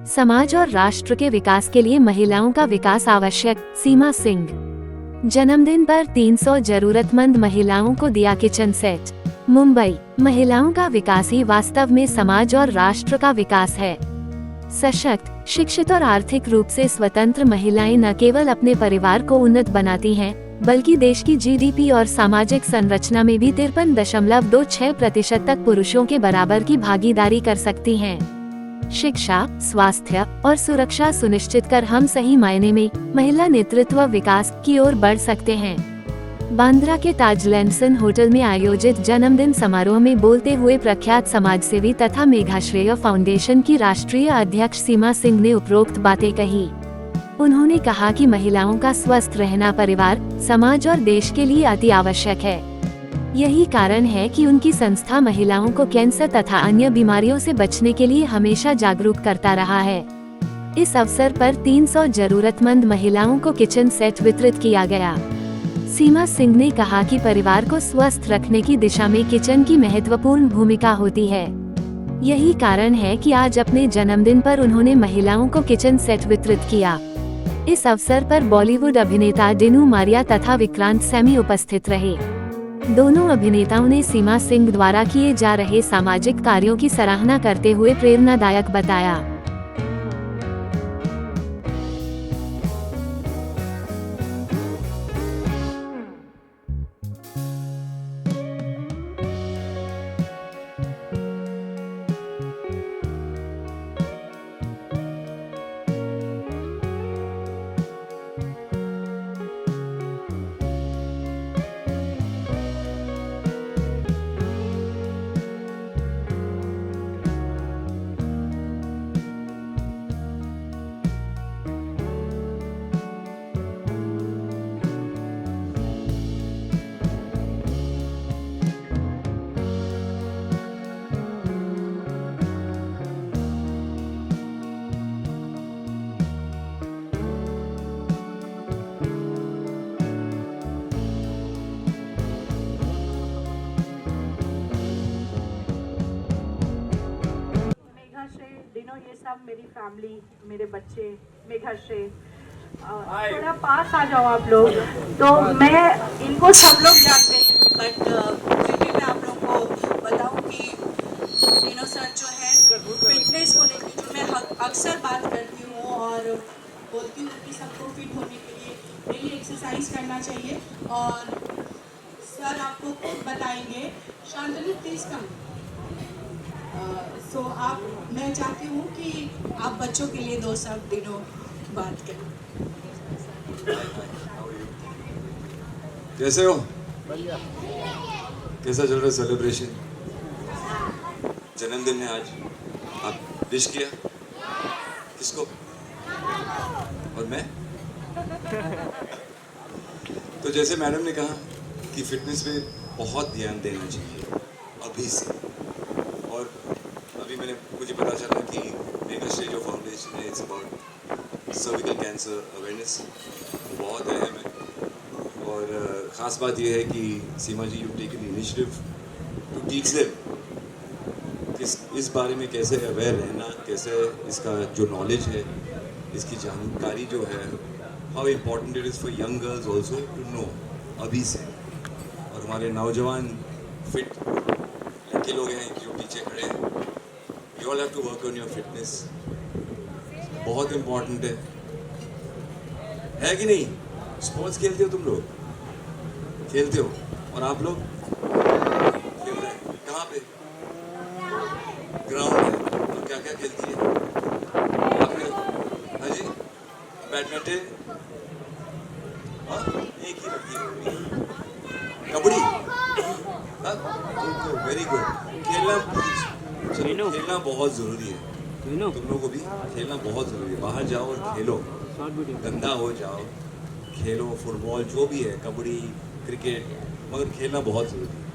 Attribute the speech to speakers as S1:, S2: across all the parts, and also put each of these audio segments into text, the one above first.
S1: समाज और राष्ट्र के विकास के लिए महिलाओं का विकास आवश्यक, सीमा सिंह। जन्मदिन पर 300 जरूरतमंद महिलाओं को दिया किचन सेट। मुंबई, महिलाओं का विकास ही वास्तव में समाज और राष्ट्र का विकास है। सशक्त, शिक्षित और आर्थिक रूप से स्वतंत्र महिलाएं न केवल अपने परिवार को उन्नत बनाती हैं, बल्कि देश की जीडीपी और सामाजिक संरचना में भी 53.26% तक पुरुषों के बराबर की भागीदारी कर सकती हैं। शिक्षा, स्वास्थ्य और सुरक्षा सुनिश्चित कर हम सही मायने में महिला नेतृत्व विकास की ओर बढ़ सकते हैं। बांद्रा के ताज लैंसन होटल में आयोजित जन्मदिन समारोह में बोलते हुए प्रख्यात समाजसेवी तथा मेघाश्रेय फाउंडेशन की राष्ट्रीय अध्यक्ष सीमा सिंह ने उपरोक्त बातें कही। उन्होंने कहा कि महिलाओं का स्वस्थ रहना परिवार, समाज और देश के लिए अति आवश्यक है। यही कारण है कि उनकी संस्था महिलाओं को कैंसर तथा अन्य बीमारियों से बचने के लिए हमेशा जागरूक करता रहा है। इस अवसर पर 300 जरूरतमंद महिलाओं को किचन सेट वितरित किया गया। सीमा सिंह ने कहा कि परिवार को स्वस्थ रखने की दिशा में किचन की महत्वपूर्ण भूमिका होती है। यही कारण है कि आज अपने जन्मदिन पर उन्होंने महिलाओं को किचन सेट वितरित किया। इस अवसर पर बॉलीवुड अभिनेता डिनू मारिया तथा विक्रांत सैमी उपस्थित रहे। दोनों अभिनेताओं ने सीमा सिंह द्वारा किए जा रहे सामाजिक कार्यों की सराहना करते हुए प्रेरणादायक बताया।
S2: ये सब मेरी फैमिली, मेरे बच्चे, मेघाश्रेय, थोड़ा पास आ जाओ आप लोग। तो मैं इनको सब लोग जानते हैं, बट फिर भी मैं आप लोग को बताऊं कि डिनो सर जो है फिटनेस को लेकर जो मैं अक्सर बात करती हूँ और बोलती हूँ कि सबको फिट होने के लिए डेली एक्सरसाइज करना चाहिए। और सर आपको खुद बताएंगे। Shantanu please come. सो मैं चाहती हूँ कि आप बच्चों के लिए 2 शब्द दिनों बात करें।
S3: कैसे हो? कैसा चल रहा है सेलिब्रेशन? जन्मदिन है आज, आप विश किया किसको? और मैं तो जैसे मैडम ने कहा कि फिटनेस पे बहुत ध्यान देना चाहिए अभी से। और अभी मुझे पता चला कि मेघाश्रेय जो फाउंडेशन है, it's about cervical cancer awareness, बहुत अहम है। और ख़ास बात यह है कि Seema ji you taken initiative to teach them इस बारे में कैसे अवेयर रहना, कैसे इसका जो नॉलेज है, इसकी जानकारी जो है, how important it is for young girls also to know अभी से। और हमारे नौजवान फिट लड़के लोग हैं जो पीछे खड़े हैं, you all have to work on your fitness, बहुत इम्पोर्टेंट है कि नहीं? स्पोर्ट्स खेलते हो तुम लोग? खेलते हो। और आप लोग खेल रहे हैं कहाँ पे? ग्राउंड है। और क्या क्या खेलती है आपने? हाँ जी, बैडमिंटन, हाँ एक ही रखती है, कबड्डी, हाँ वेरी गुड। खेलना बहुत ज़रूरी है। तुम लोगों को भी खेलना बहुत ज़रूरी है। बाहर जाओ और खेलो, गंदा हो जाओ, खेलो, फुटबॉल जो भी है, कबड्डी, क्रिकेट, मगर खेलना बहुत ज़रूरी है।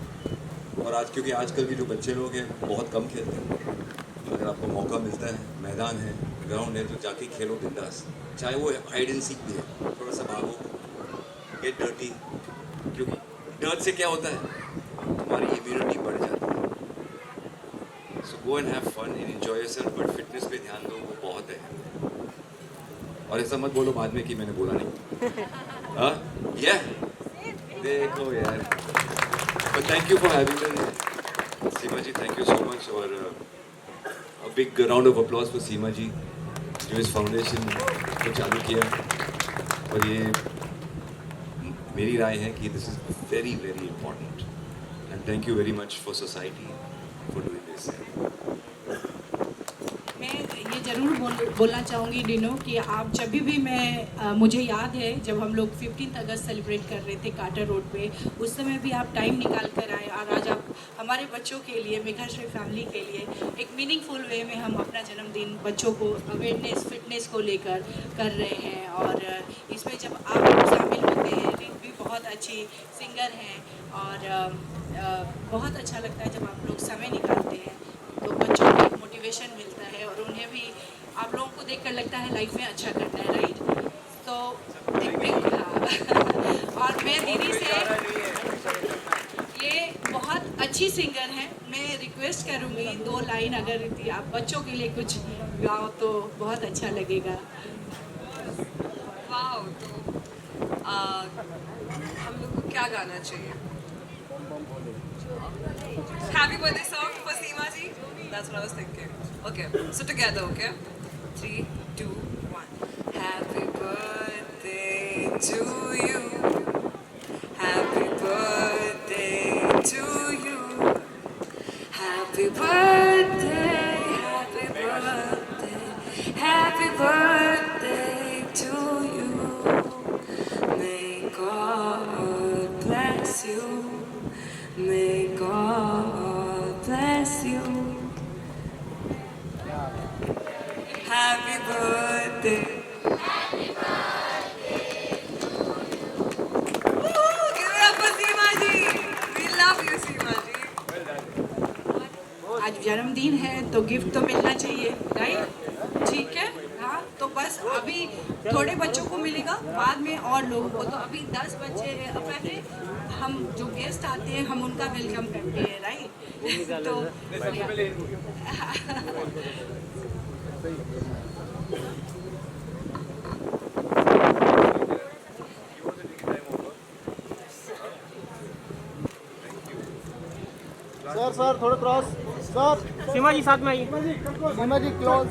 S3: और आज क्योंकि आजकल के जो बच्चे लोग हैं बहुत कम खेलते हैं। अगर आपको मौका मिलता है, मैदान है, ग्राउंड है, तो जाके खेलो बिंदास। चाहे वो हाइड एंड सीक भी है, थोड़ा सा भागो, गेट डर्टी। क्योंकि डर्ट से क्या होता है, तुम्हारी इम्यूनिटी बढ़ जाती है। Go and have fun and enjoy yourself, but fitness पे ध्यान दो, वो बहुत है। और ऐसा मत बोलो बाद में कि मैंने बोला नहीं। हाँ, या देखो यार। But thank you for having me, Seema ji, thank you so much। और a big round of applause for सीमा जी जो इस फाउंडेशन को चालू किया। और ये मेरी राय है कि this is very very important and thank you very much for society for doing this।
S2: मैं ये ज़रूर बोलना चाहूँगी डिनो कि आप जब भी मुझे याद है जब हम लोग 15 अगस्त सेलिब्रेट कर रहे थे कार्टर रोड पे, उस समय भी आप टाइम निकाल कर आए और आज आप हमारे बच्चों के लिए, मेघाश्री फैमिली के लिए एक मीनिंगफुल वे में हम अपना जन्मदिन बच्चों को अवेयरनेस फिटनेस को लेकर कर रहे हैं। और इसमें जब आप लोग शामिल होते हैं, रिक भी बहुत अच्छी सिंगर हैं और बहुत अच्छा लगता है जब आप लोग समय निकालते हैं, तो बच्चों को मोटिवेशन मिलता है और उन्हें भी आप लोगों को देखकर लगता है लाइफ में अच्छा करना है, राइट? तो हाँ। और मैं दीदी से, ये बहुत अच्छी सिंगर हैं, मैं रिक्वेस्ट करूँगी 2 लाइन अगर आप बच्चों के लिए कुछ गाओ तो बहुत अच्छा लगेगा।
S4: वाओ, तो हम लोग को क्या गाना चाहिए? Happy birthday song for Seema ji? That's what I was thinking. Okay, so together, okay? 3, 2, 1. Happy birthday to you. Happy birthday to you. Happy birthday, happy birthday, happy birthday to you. May God bless you. May God bless you. Happy birthday. Woo! Give it up for Seema ji. We love you, Seema ji.
S2: आज जन्मदिन है तो gift तो मिलना चाहिए, right? ठीक है, हाँ। तो बस अभी थोड़े बच्चों को मिलेगा, बाद में और लोगों को। तो अभी 10 बच्चे पहले हम जो गेस्ट आते हैं हम उनका वेलकम करते हैं, राइट? तो
S5: सर थोड़ा क्रॉस सर। सीमा जी साथ में आइए। सीमा जी क्लोज।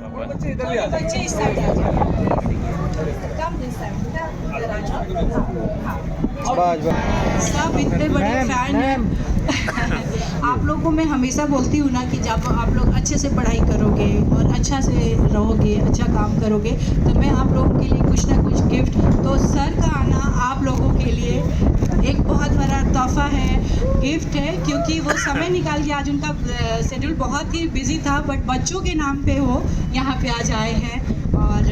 S4: बच्चे इस साइड आ जाओ। कम दिस साइड, इधर आ जाओ। हाँ। सब इतने बड़े फैन हैं। आप लोगों को मैं हमेशा बोलती हूँ ना कि जब आप लोग अच्छे से पढ़ाई करोगे और अच्छा से रहोगे, अच्छा काम करोगे, तो मैं आप लोगों के लिए कुछ ना कुछ गिफ्ट, तो सर का आना आप लोगों के लिए एक बहुत बड़ा तोहफा है, गिफ्ट है, क्योंकि वो समय निकाल के, आज उनका शेड्यूल बहुत ही बिजी था, बट बच्चों के नाम पे वो यहाँ पे आज आए हैं। और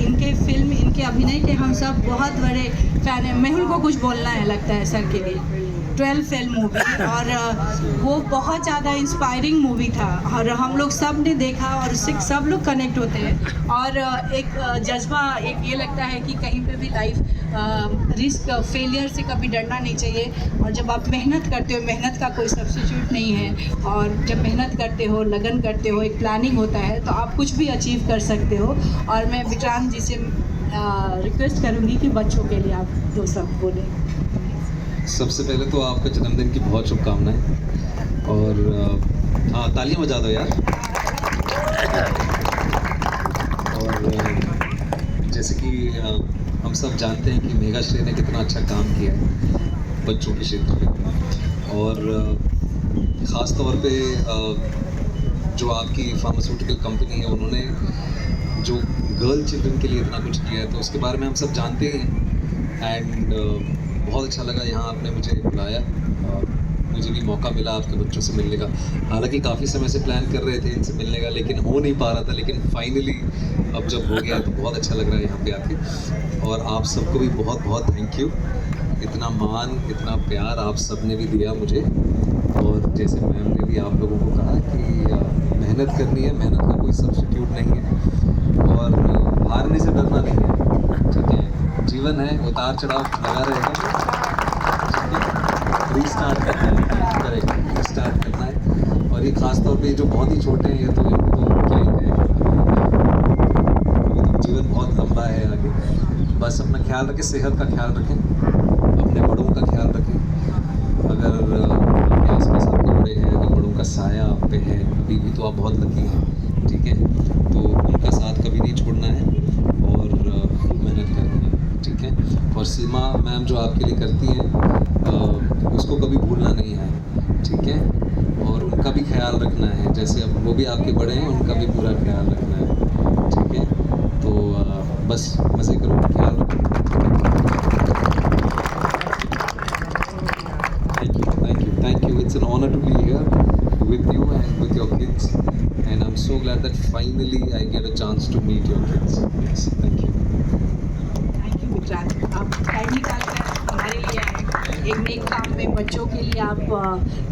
S4: इनके फिल्म, इनके अभिनय के हम सब बहुत बड़े फ़ैन हैं। मेहुल को कुछ बोलना है लगता है सर के लिए। 12 फेल मूवी, और वो बहुत ज़्यादा इंस्पायरिंग मूवी था, और हम लोग सब ने देखा और उससे सब लोग कनेक्ट होते हैं। और एक जज्बा, एक ये लगता है कि कहीं पे भी लाइफ रिस्क, फेलियर से कभी डरना नहीं चाहिए। और जब आप मेहनत करते हो, मेहनत का कोई सब्स्टिट्यूट नहीं है, और जब मेहनत करते हो, लगन करते हो, एक प्लानिंग होता है, तो आप कुछ भी अचीव कर सकते हो। और मैं विक्रांत जी से रिक्वेस्ट करूँगी कि बच्चों के लिए आप दो शब्द बोलें।
S6: सबसे पहले तो आपका जन्मदिन की बहुत शुभकामनाएं, और हाँ, तालियां बजा दो यार। और जैसे कि हम सब जानते हैं कि मेघाश्री ने कितना अच्छा काम किया है बच्चों के क्षेत्र पे, और ख़ास तौर पे जो आपकी फार्मास्यूटिकल कंपनी है, उन्होंने जो गर्ल चिल्ड्रन के लिए इतना कुछ किया है, तो उसके बारे में हम सब जानते हैं। एंड बहुत अच्छा लगा यहाँ आपने मुझे बुलाया, मुझे भी मौका मिला आपके बच्चों से मिलने का। हालांकि काफ़ी समय से प्लान कर रहे थे इनसे मिलने का, लेकिन हो नहीं पा रहा था, लेकिन फाइनली अब जब हो गया तो बहुत अच्छा लग रहा है यहाँ पे आके। और आप सबको भी बहुत बहुत थैंक यू, इतना मान, इतना प्यार आप सब ने भी दिया मुझे। और जैसे मैम ने भी आप लोगों को कहा कि मेहनत करनी है, मेहनत का कोई सब्स्टिट्यूट नहीं है, और हारने से डरना नहीं है, ठीक है। जीवन है, उतार चढ़ाव लगा रहेगा, रीस्टार्ट करना है, करेक्ट, रीस्टार्ट करना है। और ये खास तौर पे जो बहुत ही छोटे हैं, ये तो इनको तो क्या ही कहें, अभी तो जीवन बहुत लंबा है आगे। बस अपना ख्याल रखें, सेहत का ख्याल रखें, अपने बड़ों का ख्याल रखें। अगर आपके आसपास आपके बड़े हैं, अगर बड़ों का साया आप पे है, अभी भी तो आप बहुत लकी हैं, ठीक है। तो उनका साथ कभी नहीं छोड़ना है, और मेहनत करनी है, ठीक है। और सीमा मैम जो आपके लिए करती हैं, उसको कभी भूलना नहीं है, ठीक है। और उनका भी ख्याल रखना है, जैसे अब वो भी आपके बड़े हैं, उनका भी पूरा ख्याल रखना है, ठीक है। तो बस मज़े करो, ख्याल रखो। Thank you, it's an honour to be here with you and with your kids, and I'm so glad that finally I get a chance to meet your kids. Yes, thank you.
S4: Thank you Vikrant, आप time निकाल कर हमारे लिए आए। एक नेक काम में बच्चों के लिए आप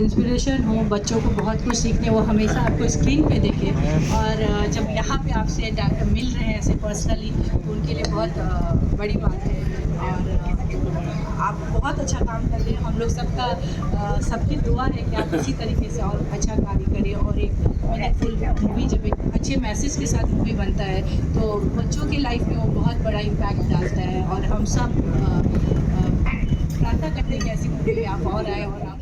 S4: इंस्पिरेशन हो, बच्चों को बहुत कुछ सीखने, वो हमेशा आपको स्क्रीन पे देखे, और जब यहाँ पे आपसे मिल रहे हैं ऐसे पर्सनली, तो उनके लिए बहुत बड़ी बात है। और आप बहुत अच्छा काम कर रहे हैं, हम लोग सबका सबकी दुआ है कि आप इसी तरीके से और अच्छा कार्य करें। और एक मीनिंगफुल मूवी, जब एक अच्छे मैसेज के साथ मूवी बनता है, तो बच्चों की लाइफ में वो बहुत बड़ा इम्पैक्ट डालता है। और हम सब प्रार्थना करते हैं कि ऐसी मूवी में आप और आए, और आप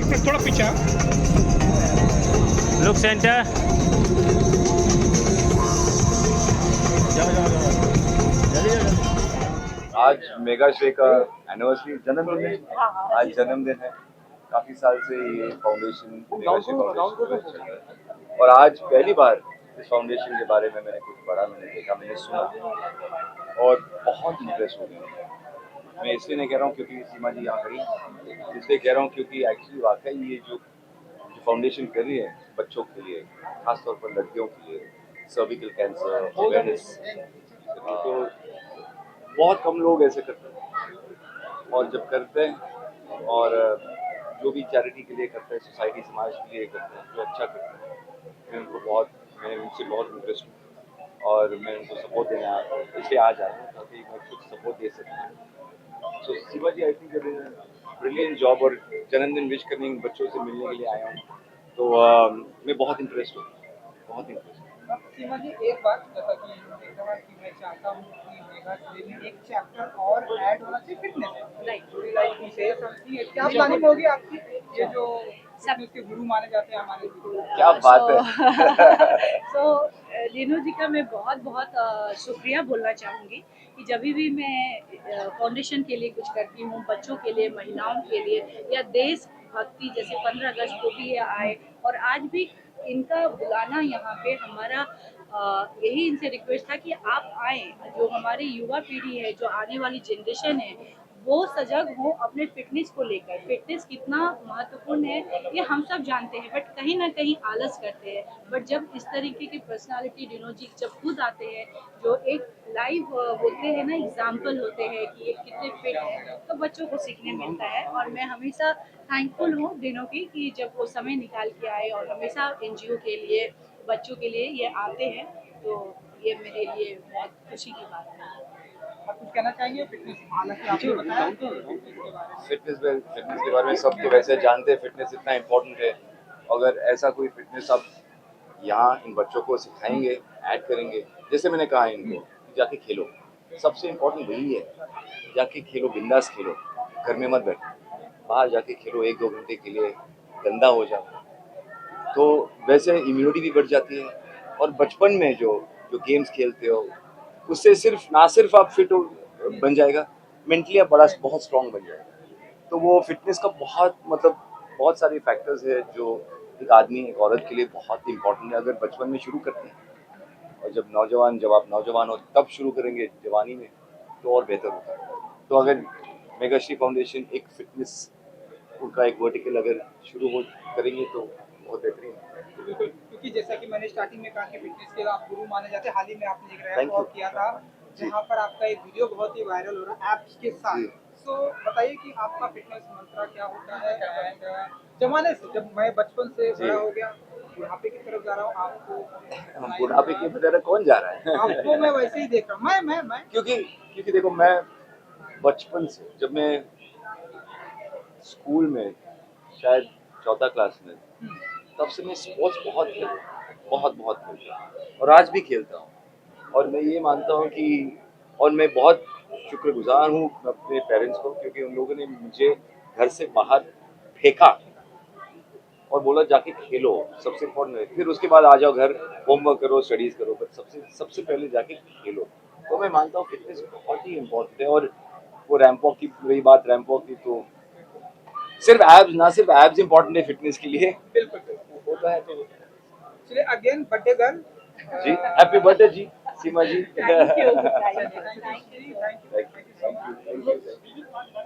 S5: एक मिनट थोड़ा पीछे लुक सेंटर
S3: आज मेगा श्रे का एनिवर्सरी जन्मदिन है। आज जन्मदिन है। काफी साल से ये फाउंडेशन मेगा श्रे फाउंडेशन चल रहा है और आज पहली बार इस फाउंडेशन के बारे में मैंने कुछ पढ़ा, मैंने देखा, मैंने सुना और बहुत इंटरेस्ट हो गया। मैं इसलिए नहीं कह रहा हूँ क्योंकि सीमा जी यहाँ खड़ी, इसलिए कह रहा हूँ क्योंकि एक्चुअली वाकई ये जो फाउंडेशन कर रही है बच्चों के लिए, खासतौर पर लड़कियों के लिए, सर्विकल कैंसर अवेयरनेस, तो बहुत कम लोग ऐसे करते हैं और जब करते हैं और जो भी चैरिटी के लिए करते हैं, सोसाइटी समाज के लिए करते हैं, जो अच्छा करते हैं, मैंने उनसे बहुत इंटरेस्ट हूँ और मैं उनको सपोर्ट देने आया हूँ, इसलिए आज आया हूँ ताकि मैं कुछ सपोर्ट दे सकूँ। सो Shiva ji I think brilliant job और जन्मदिन विश करने बच्चों से मिलने के लिए आया हूँ, तो मैं बहुत इंटरेस्ट हूँ, बहुत इंटरेस्ट।
S7: सीमा जी एक बात जैसा कि देखा कि मैं चाहता हूँ कि मेगा श्री में एक चैप्टर और ऐड होना चाहिए फिटनेस, लाइक शेयर समथिंग क्या प्लानिंग होगी आपकी, ये जो फिटनेस के गुरु माने जाते हैं हमारे,
S3: क्या बात है।
S4: तो लीनू जी का मैं बहुत बहुत शुक्रिया बोलना चाहूँगी कि जब भी मैं फाउंडेशन के लिए कुछ करती हूँ, बच्चों के लिए, महिलाओं के लिए या देश भक्ति, जैसे 15 अगस्त को भी ये आए और आज भी इनका बुलाना यहाँ पे हमारा यही इनसे रिक्वेस्ट था कि आप आए, जो हमारी युवा पीढ़ी है, जो आने वाली जनरेशन है, वो सजग हो अपने फिटनेस को लेकर। फिटनेस कितना महत्वपूर्ण है ये हम सब जानते हैं, बट कहीं ना कहीं आलस करते हैं। बट जब इस तरीके की पर्सनालिटी डिनो जी जब खुद आते हैं, जो एक लाइव बोलते हैं ना, एग्जाम्पल होते हैं कि ये कितने फिट है, तो बच्चों को सीखने मिलता है। और मैं हमेशा थैंकफुल हूँ डिनो की कि जब वो समय निकाल के आए और हमेशा एनजीओ के लिए, बच्चों के लिए ये आते हैं, तो ये मेरे लिए बहुत खुशी की बात है।
S7: आप कुछ कहना चाहेंगे फिटनेस, हालांकि आपने बताया
S3: फिटनेस के बारे में सब तो वैसे जानते हैं, फिटनेस इतना इम्पोर्टेंट है। अगर ऐसा कोई फिटनेस आप यहाँ इन बच्चों को सिखाएंगे, ऐड करेंगे, जैसे मैंने कहा इनको कि जाके खेलो, सबसे इम्पोर्टेंट वही है, जाके खेलो, बिंदास खेलो, घर में मत बैठो, बाहर जाके खेलो 1-2 घंटे के लिए, गंदा हो जाओ तो वैसे इम्यूनिटी भी बढ़ जाती है। और बचपन में जो गेम्स खेलते हो उससे ना सिर्फ आप फिट बन जाएगा, मेंटली आप बहुत स्ट्रॉन्ग बन जाएगा। तो वो फिटनेस का बहुत सारे फैक्टर्स है जो एक आदमी, एक औरत के लिए बहुत इंपॉर्टेंट है। अगर बचपन में शुरू करते हैं और जब आप नौजवान हो तब शुरू करेंगे जवानी में, तो और बेहतर होता है। तो अगर मेगा श्री फाउंडेशन एक फिटनेस उनका एक वर्टिकल अगर शुरू करेंगे तो बहुत बेहतरीन है।
S7: क्योंकि जैसा कि मैंने स्टार्टिंग में कहा कि फिटनेस के आप गुरु माने जाते हैं, हाल ही में आपने एक रैप
S3: Thank you.
S7: वॉक किया था जहाँ पर आपका एक वीडियो बहुत ही वायरल हो रहा है एप्स के साथ। सो बताइए कि आपका फिटनेस मंत्र क्या होता है, एंड जमाने से, जब मैं बचपन से बड़ा हो गया बुढ़ापे की तरफ जा रहा हूँ, आपको
S3: बुढ़ापे की तरह कौन जा रहा है?
S7: आपको मैं वैसे ही देख रहा हूँ, मैं
S3: क्योंकि देखो, मैं बचपन से, जब मैं स्कूल में शायद 4th क्लास में, तब से मैं स्पोर्ट्स बहुत खेलता और आज भी खेलता हूँ। और मैं ये मानता हूँ कि, और मैं बहुत शुक्रगुजार हूँ अपने पेरेंट्स को, क्योंकि उन लोगों ने मुझे घर से बाहर फेंका और बोला जाके खेलो, सबसे इम्पोर्टेंट है, फिर उसके बाद आ जाओ घर, होमवर्क करो, स्टडीज करो, पर सबसे पहले जाके खेलो। तो मैं मानता हूँ फिटनेस बहुत ही इम्पोर्टेंट है। और वो रैंप वॉक की रही बात, रैंप वॉक की, तो ना सिर्फ एब्स इम्पोर्टेंट है फिटनेस के लिए,
S7: बिल्कुल
S3: होता है। तो
S7: चलिए again birthday girl
S3: ji, happy birthday ji Seema ji.
S4: Thank you.
S7: Thank you.
S3: Thank you.